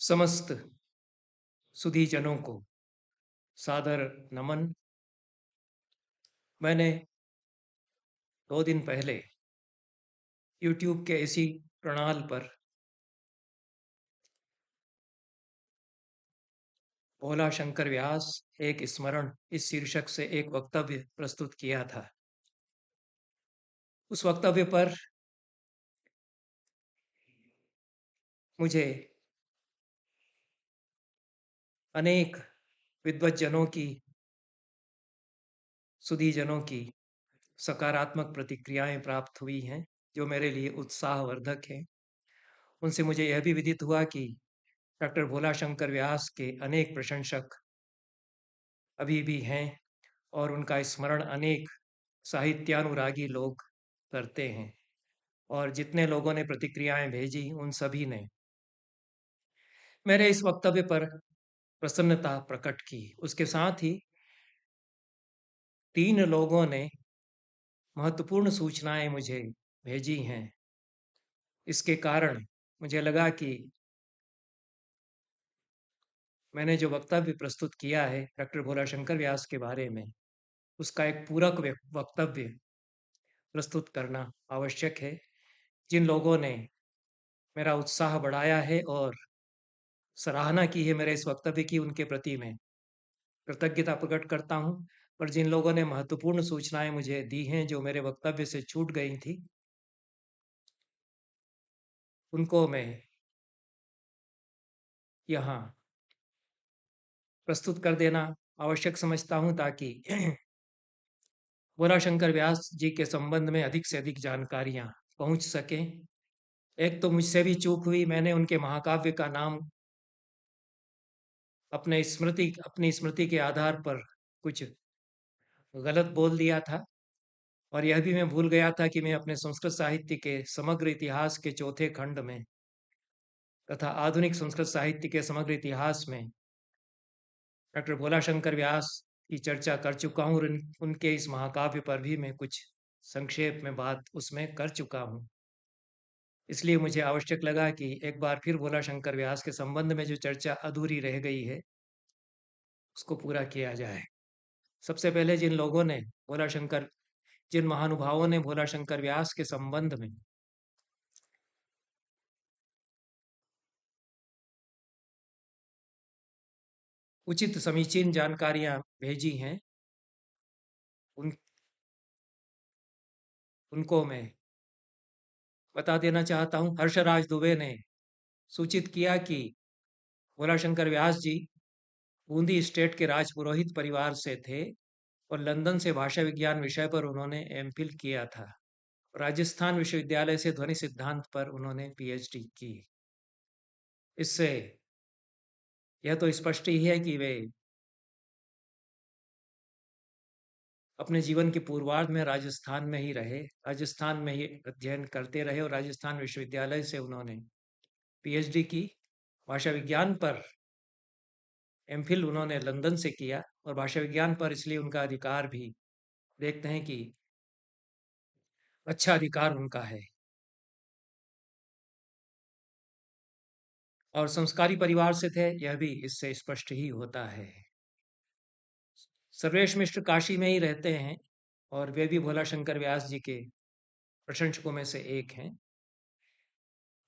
समस्त सुधीजनों को सादर नमन। मैंने 2 दिन पहले यूट्यूब के इसी प्रणाल पर भोला शंकर व्यास एक स्मरण इस शीर्षक से एक वक्तव्य प्रस्तुत किया था। उस वक्तव्य पर मुझे अनेक विद्वज्जनों की, सुधीजनों की सकारात्मक प्रतिक्रियाएं प्राप्त हुई हैं, जो मेरे लिए उत्साहवर्धक हैं। उनसे मुझे यह भी विदित हुआ कि डॉक्टर भोला शंकर व्यास के अनेक प्रशंसक अभी भी हैं और उनका स्मरण अनेक साहित्यानुरागी लोग करते हैं। और जितने लोगों ने प्रतिक्रियाएं भेजी उन सभी ने मेरे इस वक्तव्य पर प्रसन्नता प्रकट की। उसके साथ ही 3 लोगों ने महत्वपूर्ण सूचनाएं मुझे भेजी हैं। इसके कारण मुझे लगा कि मैंने जो वक्तव्य प्रस्तुत किया है डॉक्टर भोला शंकर व्यास के बारे में, उसका एक पूरक वक्तव्य प्रस्तुत करना आवश्यक है। जिन लोगों ने मेरा उत्साह बढ़ाया है और सराहना की है मेरे इस वक्तव्य की, उनके प्रति मैं कृतज्ञता प्रकट करता हूँ। पर जिन लोगों ने महत्वपूर्ण सूचनाएं मुझे दी हैं जो मेरे वक्तव्य से छूट गई थी, उनको मैं यहाँ प्रस्तुत कर देना आवश्यक समझता हूँ, ताकि भोला शंकर व्यास जी के संबंध में अधिक से अधिक जानकारियाँ पहुँच सकें। एक तो मुझसे भी चूक हुई, मैंने उनके महाकाव्य का नाम अपनी स्मृति के आधार पर कुछ गलत बोल दिया था। और यह भी मैं भूल गया था कि मैं अपने संस्कृत साहित्य के समग्र इतिहास के चौथे खंड में तथा आधुनिक संस्कृत साहित्य के समग्र इतिहास में डॉक्टर भोला शंकर व्यास की चर्चा कर चुका हूँ। और उनके इस महाकाव्य पर भी मैं कुछ संक्षेप में बात उसमें कर चुका हूँ। इसलिए मुझे आवश्यक लगा कि एक बार फिर भोला शंकर व्यास के संबंध में जो चर्चा अधूरी रह गई है, उसको पूरा किया जाए। सबसे पहले जिन महानुभावों ने भोला शंकर व्यास के संबंध में उचित समीचीन जानकारियां भेजी हैं, उन उनको मैं बता देना चाहता हूं। हर्षराज दुबे ने सूचित किया कि भोला शंकर व्यास जी बूंदी स्टेट के राजपुरोहित परिवार से थे और लंदन से भाषा विज्ञान विषय पर उन्होंने एमफिल किया था। राजस्थान विश्वविद्यालय से ध्वनि सिद्धांत पर उन्होंने पीएचडी की। इससे यह तो स्पष्ट ही है कि वे अपने जीवन के पूर्वार्ध में राजस्थान में ही रहे, राजस्थान में ही अध्ययन करते रहे और राजस्थान विश्वविद्यालय से उन्होंने पीएचडी की। भाषा विज्ञान पर एमफिल उन्होंने लंदन से किया और भाषा विज्ञान पर इसलिए उनका अधिकार भी देखते हैं कि अच्छा अधिकार उनका है। और संस्कारी परिवार से थे, यह भी इससे स्पष्ट ही होता है। सर्वेश मिश्र काशी में ही रहते हैं और वे भी भोला शंकर व्यास जी के प्रशंसकों में से एक हैं।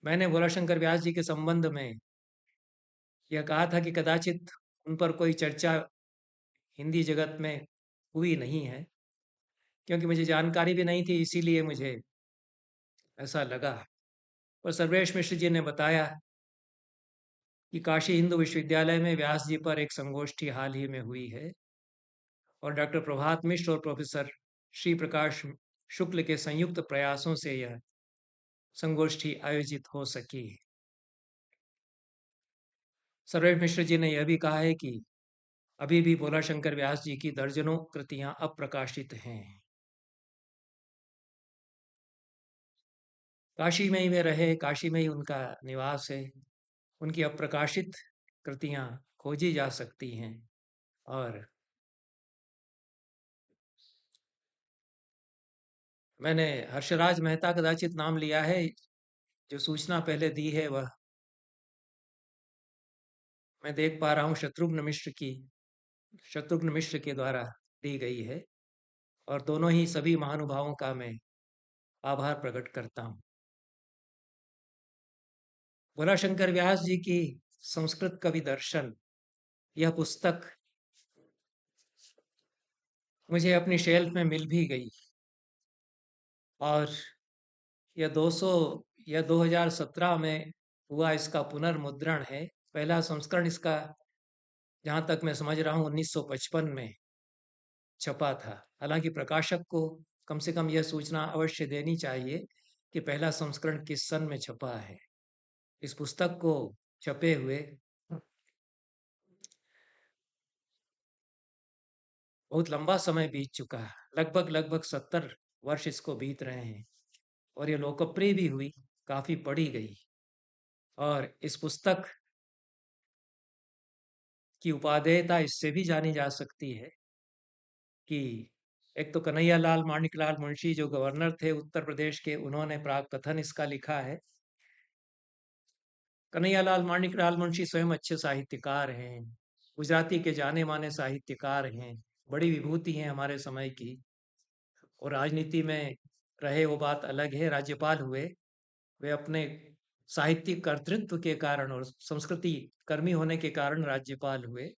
मैंने भोला शंकर व्यास जी के संबंध में यह कहा था कि कदाचित उन पर कोई चर्चा हिंदी जगत में हुई नहीं है, क्योंकि मुझे जानकारी भी नहीं थी, इसीलिए मुझे ऐसा लगा। पर सर्वेश मिश्र जी ने बताया कि काशी हिंदू विश्वविद्यालय में व्यास जी पर एक संगोष्ठी हाल ही में हुई है और डॉक्टर प्रभात मिश्र और प्रोफेसर श्री प्रकाश शुक्ल के संयुक्त प्रयासों से यह संगोष्ठी आयोजित हो सकी। सर्वेश मिश्र जी ने यह भी कहा है कि अभी भी भोला शंकर व्यास जी की दर्जनों कृतियां अप्रकाशित हैं। काशी में ही वे रहे, काशी में ही उनका निवास है। उनकी अप्रकाशित कृतियां खोजी जा सकती हैं। और मैंने हर्षराज मेहता कदाचित नाम लिया है, जो सूचना पहले दी है वह मैं देख पा रहा हूँ शत्रुघ्न मिश्र के द्वारा दी गई है, और दोनों ही सभी महानुभावों का मैं आभार प्रकट करता हूँ। भोलाशंकर व्यास जी की संस्कृत कवि दर्शन, यह पुस्तक मुझे अपनी शेल्फ में मिल भी गई, और यह 200 यह 2017 में हुआ इसका पुनर्मुद्रण है। पहला संस्करण इसका, जहाँ तक मैं समझ रहा हूँ, 1955 में छपा था। हालांकि प्रकाशक को कम से कम यह सूचना अवश्य देनी चाहिए कि पहला संस्करण किस सन में छपा है। इस पुस्तक को छपे हुए बहुत लंबा समय बीत चुका है, लगभग 70 वर्ष इसको बीत रहे हैं, और ये लोकप्रिय भी हुई, काफी पढ़ी गई। और इस पुस्तक की उपादेयता इससे भी जानी जा सकती है कि एक तो कन्हैयालाल माणिकलाल मुंशी जो गवर्नर थे उत्तर प्रदेश के, उन्होंने प्राक कथन इसका लिखा है। कन्हैयालाल माणिकलाल मुंशी स्वयं अच्छे साहित्यकार हैं, गुजराती के जाने माने साहित्यकार हैं, बड़ी विभूति हैं हमारे समय की, और राजनीति में रहे वो बात अलग है। राज्यपाल हुए, वे अपने साहित्यिक कर्तृत्व के कारण और संस्कृति कर्मी होने के कारण राज्यपाल हुए।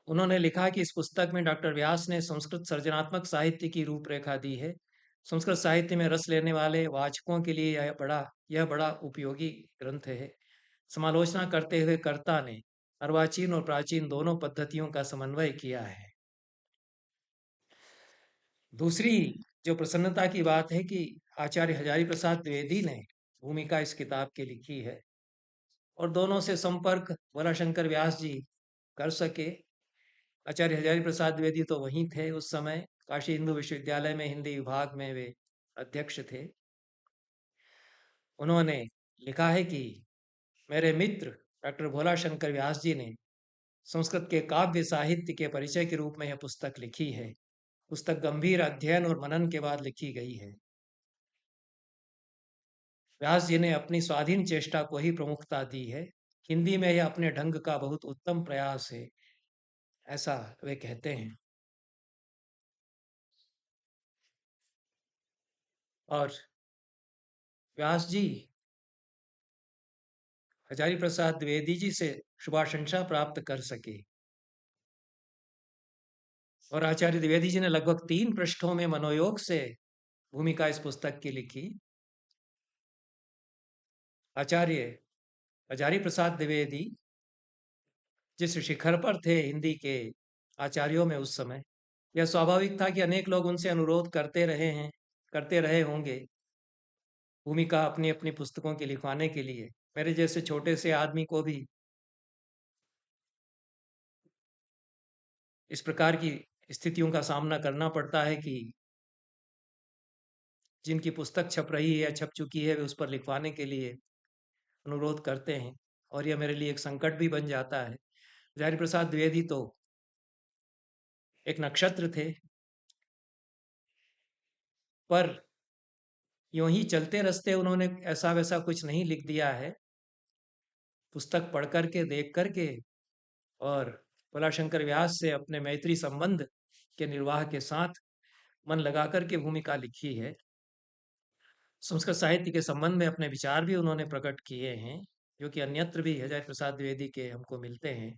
उन्होंने लिखा कि इस पुस्तक में डॉक्टर व्यास ने संस्कृत सर्जनात्मक साहित्य की रूपरेखा दी है। संस्कृत साहित्य में रस लेने वाले वाचकों के लिए यह बड़ा उपयोगी ग्रंथ है। समालोचना करते हुए कर्ता ने अर्वाचीन और प्राचीन दोनों पद्धतियों का समन्वय किया है। दूसरी जो प्रसन्नता की बात है कि आचार्य हजारी प्रसाद द्विवेदी ने भूमिका इस किताब की लिखी है, और दोनों से संपर्क भोलाशंकर व्यास जी कर सके। आचार्य हजारी प्रसाद द्विवेदी तो वहीं थे उस समय, काशी हिंदू विश्वविद्यालय में हिंदी विभाग में वे अध्यक्ष थे। उन्होंने लिखा है कि मेरे मित्र डॉक्टर भोलाशंकर व्यास जी ने संस्कृत के काव्य साहित्य के परिचय के रूप में यह पुस्तक लिखी है। पुस्तक गंभीर अध्ययन और मनन के बाद लिखी गई है। व्यास जी ने अपनी स्वाधीन चेष्टा को ही प्रमुखता दी है। हिंदी में यह अपने ढंग का बहुत उत्तम प्रयास है, ऐसा वे कहते हैं। और व्यास जी हजारी प्रसाद द्विवेदी जी से शुभाशंसा प्राप्त कर सके, और आचार्य द्विवेदी जी ने लगभग 3 पृष्ठों में मनोयोग से भूमिका इस पुस्तक की लिखी। आचार्य हजारी प्रसाद द्विवेदी जिस शिखर पर थे हिंदी के आचार्यों में उस समय, यह स्वाभाविक था कि अनेक लोग उनसे अनुरोध करते रहे होंगे भूमिका अपनी अपनी पुस्तकों की लिखवाने के लिए। मेरे जैसे छोटे से आदमी को भी इस प्रकार की स्थितियों का सामना करना पड़ता है कि जिनकी पुस्तक छप रही है या छप चुकी है, वे उस पर लिखवाने के लिए अनुरोध करते हैं, और यह मेरे लिए एक संकट भी बन जाता है। हजारी प्रसाद द्विवेदी तो एक नक्षत्र थे, पर यूं ही चलते रास्ते उन्होंने ऐसा वैसा कुछ नहीं लिख दिया है। पुस्तक पढ़ करके, देख करके, और भोलाशंकर व्यास से अपने मैत्री संबंध के निर्वाह के साथ मन लगा करके भूमिका लिखी है। संस्कृत साहित्य के संबंध में अपने विचार भी उन्होंने प्रकट किए हैं, जो कि अन्यत्र भी हजारी प्रसाद द्विवेदी के हमको मिलते हैं।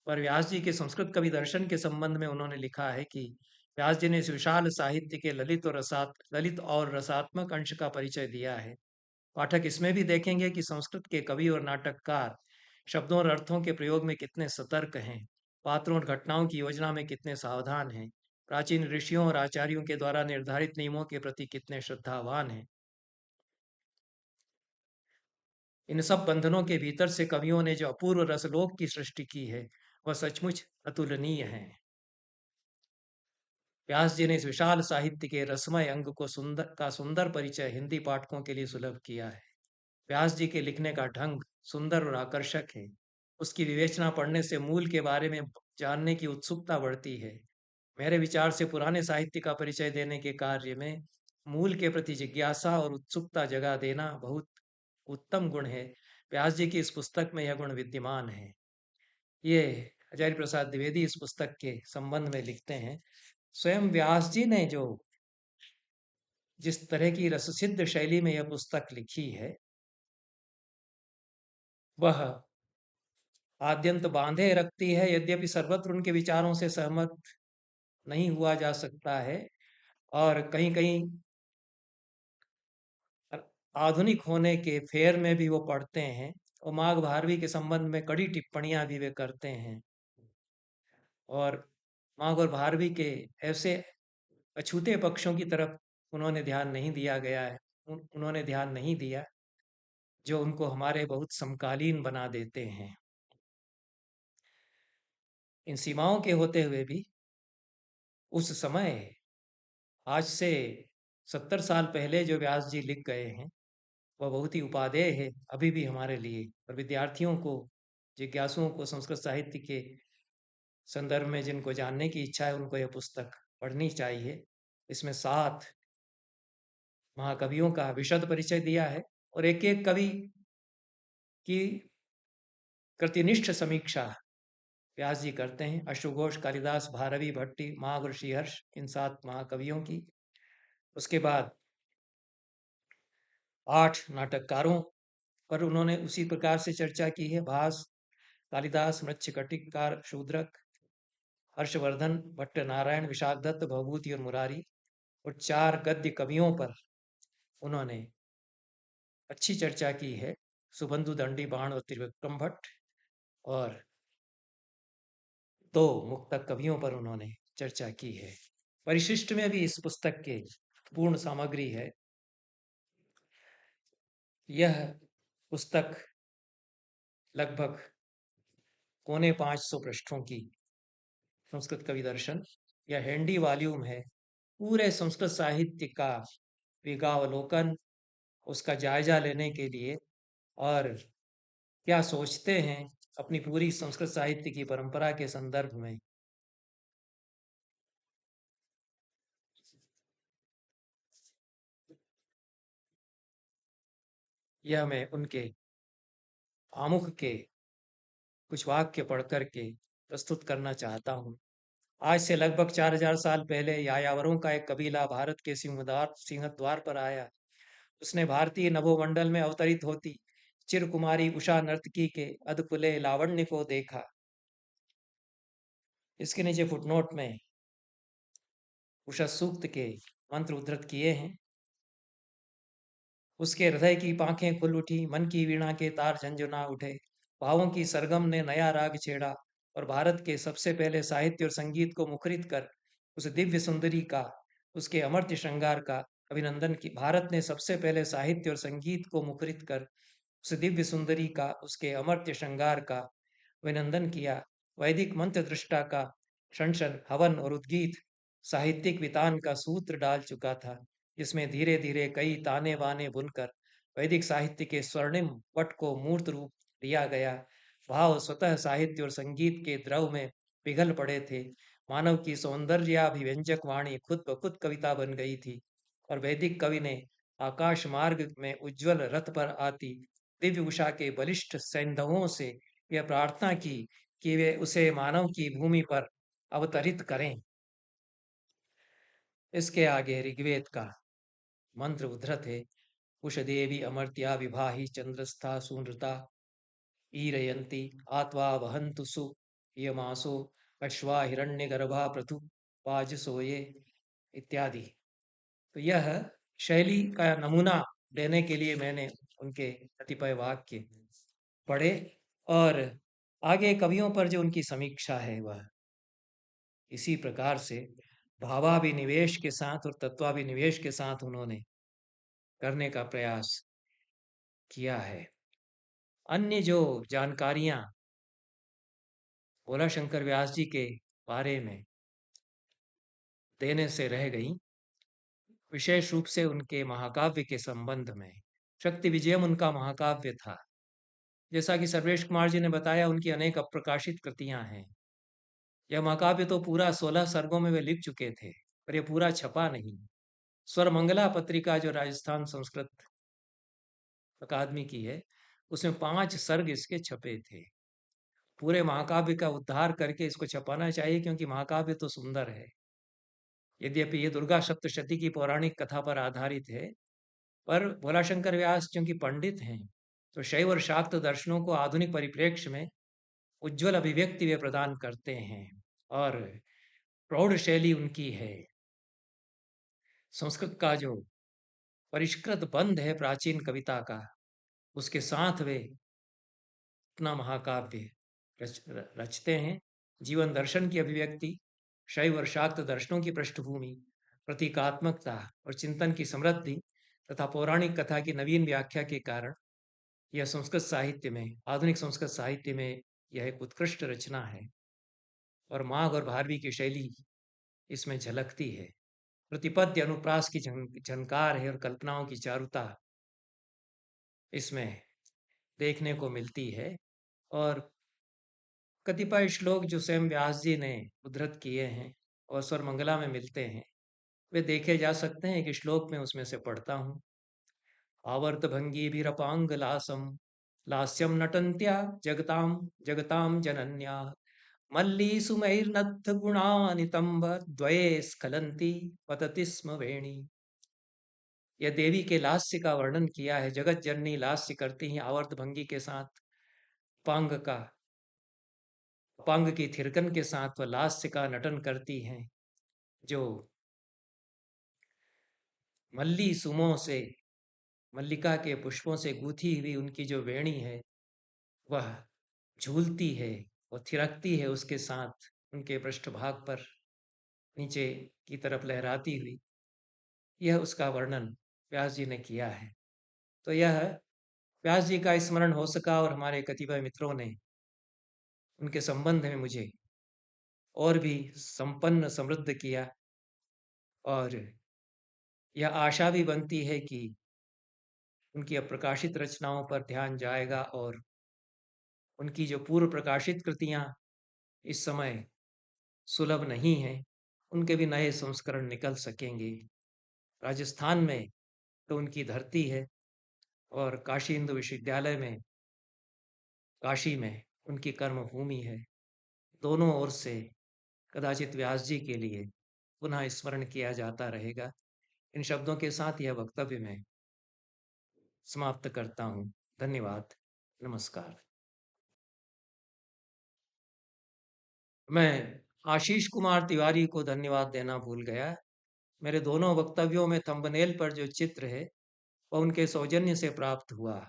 पर व्यास जी के संस्कृत कवि दर्शन के संबंध में उन्होंने लिखा है कि व्यास जी ने इस विशाल साहित्य के ललित और रसात्मक अंश का परिचय दिया है। पाठक इसमें भी देखेंगे कि संस्कृत के कवि और नाटककार शब्दों और अर्थों के प्रयोग में कितने सतर्क हैं, पात्रों और घटनाओं की योजना में कितने सावधान हैं, प्राचीन ऋषियों और आचार्यों के द्वारा निर्धारित नियमों के प्रति कितने श्रद्धावान हैं। इन सब बंधनों के भीतर से कवियों ने जो अपूर्व रसलोक की सृष्टि की है, वह सचमुच अतुलनीय है। व्यास जी ने इस विशाल साहित्य के रसमय अंग को सुंदर परिचय हिंदी पाठकों के लिए सुलभ किया है। व्यास जी के लिखने का ढंग सुंदर और आकर्षक है। उसकी विवेचना पढ़ने से मूल के बारे में जानने की उत्सुकता बढ़ती है। मेरे विचार से पुराने साहित्य का परिचय देने के कार्य में मूल के प्रति जिज्ञासा और उत्सुकता जगा देना बहुत उत्तम गुण है। व्यास जी की इस पुस्तक में यह गुण विद्यमान है। ये आचार्य प्रसाद द्विवेदी इस पुस्तक के संबंध में लिखते हैं, स्वयं व्यास जी ने जो जिस तरह की रससिद्ध शैली में यह पुस्तक लिखी है, वह आद्यंत बांधे रखती है। यद्यपि सर्वत्र उनके विचारों से सहमत नहीं हुआ जा सकता है और कहीं कहीं आधुनिक होने के फेर में भी वो पढ़ते हैं और माघ भारवी के संबंध में कड़ी टिप्पणियां भी वे करते हैं। और माघ और भारवी के ऐसे अछूते पक्षों की तरफ उन्होंने ध्यान नहीं दिया गया है, उन्होंने ध्यान नहीं दिया, जो उनको हमारे बहुत समकालीन बना देते हैं। इन सीमाओं के होते हुए भी उस समय, आज से 70 साल पहले जो व्यास जी लिख गए हैं, वह बहुत ही उपादेय है अभी भी हमारे लिए। और विद्यार्थियों को, जिज्ञासुओं को संस्कृत साहित्य के संदर्भ में जिनको जानने की इच्छा है, उनको यह पुस्तक पढ़नी चाहिए। इसमें 7 महाकवियों का विशद परिचय दिया है और एक एक कवि की कृतिनिष्ठ समीक्षा व्यास जी करते हैं। अश्वघोष, कालिदास, भारवी, भट्टी, माघ और श्रीहर्ष, इन 7 महाकवियों की। उसके बाद 8 नाटककारों पर उन्होंने उसी प्रकार से चर्चा की है। भास, कालिदास, मृच्छकटिककार, शूद्रक, हर्षवर्धन, भट्ट नारायण, विशाखदत्त, भवभूति और मुरारी। और 4 गद्य कवियों पर उन्होंने अच्छी चर्चा की है, सुबंधु, दंडी, बाण और त्रिविक्रम भट्ट। और 2 मुक्तक कवियों पर उन्होंने चर्चा की है। परिशिष्ट में भी इस पुस्तक के पूर्ण सामग्री है। यह पुस्तक लगभग 450 पृष्ठों की संस्कृत कवि दर्शन या हैंडी वॉल्यूम है। पूरे संस्कृत साहित्य का विगावलोकन, उसका जायजा लेने के लिए और क्या सोचते हैं अपनी पूरी संस्कृत साहित्य की परंपरा के संदर्भ में, यह मैं उनके आमुख के कुछ वाक्य पढ़ करके प्रस्तुत करना चाहता हूँ। आज से लगभग 4000 साल पहले यायावरों का एक कबीला भारत के सिंहद्वार पर आया। उसने भारतीय नभोमंडल में अवतरित होती चिरकुमारी उषा नर्तकी के अदपुले लावण्य को देखा। इसके नीचे फुटनोट में उषा सूक्त के मंत्र उद्धृत किए हैं। उसके हृदय की पांखें खुल उठी, मन की वीणा के तार झंझना उठे, भावों की सरगम ने नया राग छेड़ा और भारत के सबसे पहले साहित्य और संगीत को मुखरित कर उस दिव्य सुंदरी का, उसके अमर्त्य श्रृंगार का अभिनंदन की। भारत ने सबसे पहले साहित्य और संगीत को मुखरित कर उस दिव्य सुंदरी का, उसके अमर्त्य श्रृंगार का अभिनंदन किया। वैदिक मंत्र दृष्टा का शंशन, हवन और उद्गीत साहित्यिक वितान का सूत्र डाल चुका था, जिसमें धीरे धीरे कई ताने बाने बुनकर वैदिक साहित्य के स्वर्णिम पट को मूर्त रूप दिया गया। भाव स्वतः साहित्य और संगीत के द्रव में पिघल पड़े थे। मानव की सौंदर्याभिव्यंजक वाणी खुद ब खुद कविता बन गई थी और वैदिक कवि ने आकाश मार्ग में उज्जवल रथ पर आती दिव्य उषा के बलिष्ठ सैंधवों से यह प्रार्थना की कि वे उसे मानव की भूमि पर अवतरित करें। इसके आगे ऋग्वेद का मंत्र उद्धृत है। उष देवी अमर्त्या विभाहि चंद्रस्था सूनृता ईरयंती आत्वा वहंतु सु यमासो अश्वा हिरण्य गर्भा पृथु वाजसोये इत्यादि। तो यह शैली का नमूना देने के लिए मैंने उनके कतिपय वाक्य पढ़े और आगे कवियों पर जो उनकी समीक्षा है वह इसी प्रकार से भावाभिनिवेश के साथ और तत्वाभिनिवेश के साथ उन्होंने करने का प्रयास किया है। अन्य जो जानकारियां भोला शंकर व्यास जी के बारे में देने से रह गई, विशेष रूप से उनके महाकाव्य के संबंध में। शक्ति विजयम उनका महाकाव्य था। जैसा कि सर्वेश कुमार जी ने बताया, उनकी अनेक अप्रकाशित कृतियां हैं। यह महाकाव्य तो पूरा 16 सर्गों में वे लिख चुके थे, पर यह पूरा छपा नहीं। स्वर मंगला पत्रिका जो राजस्थान संस्कृत अकादमी की है, उसमें 5 सर्ग इसके छपे थे। पूरे महाकाव्य का उद्धार करके इसको छपाना चाहिए, क्योंकि महाकाव्य तो सुंदर है। यद्यपि ये दुर्गा सप्तशती की पौराणिक कथा पर आधारित है, पर भोलाशंकर व्यास चूंकि पंडित हैं, तो शैव और शाक्त दर्शनों को आधुनिक परिप्रेक्ष्य में उज्ज्वल अभिव्यक्ति वे प्रदान करते हैं और प्रौढ़ शैली उनकी है। संस्कृत का जो परिष्कृत बंध है प्राचीन कविता का, उसके साथ वे अपना महाकाव्य रचते हैं। जीवन दर्शन की अभिव्यक्ति, शैव और शाक्त दर्शनों की पृष्ठभूमि, प्रतीकात्मकता और चिंतन की समृद्धि तथा पौराणिक कथा की नवीन व्याख्या के कारण यह संस्कृत साहित्य में, आधुनिक संस्कृत साहित्य में यह एक उत्कृष्ट रचना है। और माघ और भारवी की शैली इसमें झलकती है। प्रतिपद्य अनुप्रास की झनकार है और कल्पनाओं की चारुता इसमें देखने को मिलती है। और कतिपय श्लोक जो स्वयं व्यास जी ने उद्धृत किए हैं और स्वर मंगला में मिलते हैं, वे देखे जा सकते हैं कि श्लोक में उसमें से पढ़ता हूँ। आवर्त भंगी भीरपांग लासम लास्यम नटंत्या जगताम जगताम जनन्या मल्ली सुमैर्नथ गुणानितंब द्वये स्खलंती पतति स्म वेणी। यह देवी के लास्य का वर्णन किया है। जगत जननी लास्य करती हैं आवर्त भंगी के साथ, पांग का अपांग की थिरकन के साथ वह लास्य का नटन करती हैं। जो मल्ली सुमों से, मल्लिका के पुष्पों से गूंथी हुई उनकी जो वेणी है, वह झूलती है और थिरकती है उसके साथ उनके पृष्ठभाग पर नीचे की तरफ लहराती हुई। यह उसका वर्णन व्यास जी ने किया है। तो यह व्यास जी का स्मरण हो सका और हमारे कतिपय मित्रों ने उनके संबंध में मुझे और भी संपन्न समृद्ध किया। और यह आशा भी बनती है कि उनकी अप्रकाशित रचनाओं पर ध्यान जाएगा और उनकी जो पूर्व प्रकाशित कृतियां इस समय सुलभ नहीं हैं, उनके भी नए संस्करण निकल सकेंगे। राजस्थान में तो उनकी धरती है और काशी हिंदू विश्वविद्यालय में, काशी में उनकी कर्मभूमि है। दोनों ओर से कदाचित व्यास जी के लिए पुनः स्मरण किया जाता रहेगा। इन शब्दों के साथ यह वक्तव्य मैं समाप्त करता हूँ। धन्यवाद। नमस्कार। मैं आशीष कुमार तिवारी को धन्यवाद देना भूल गया। मेरे दोनों वक्तव्यों में थंबनेल पर जो चित्र है वह उनके सौजन्य से प्राप्त हुआ,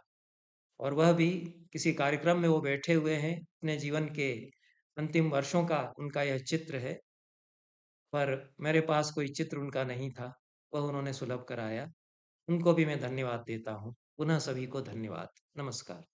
और वह भी किसी कार्यक्रम में वो बैठे हुए हैं। अपने जीवन के अंतिम वर्षों का उनका यह चित्र है, पर मेरे पास कोई चित्र उनका नहीं था, वह उन्होंने सुलभ कराया। उनको भी मैं धन्यवाद देता हूँ। पुनः सभी को धन्यवाद। नमस्कार।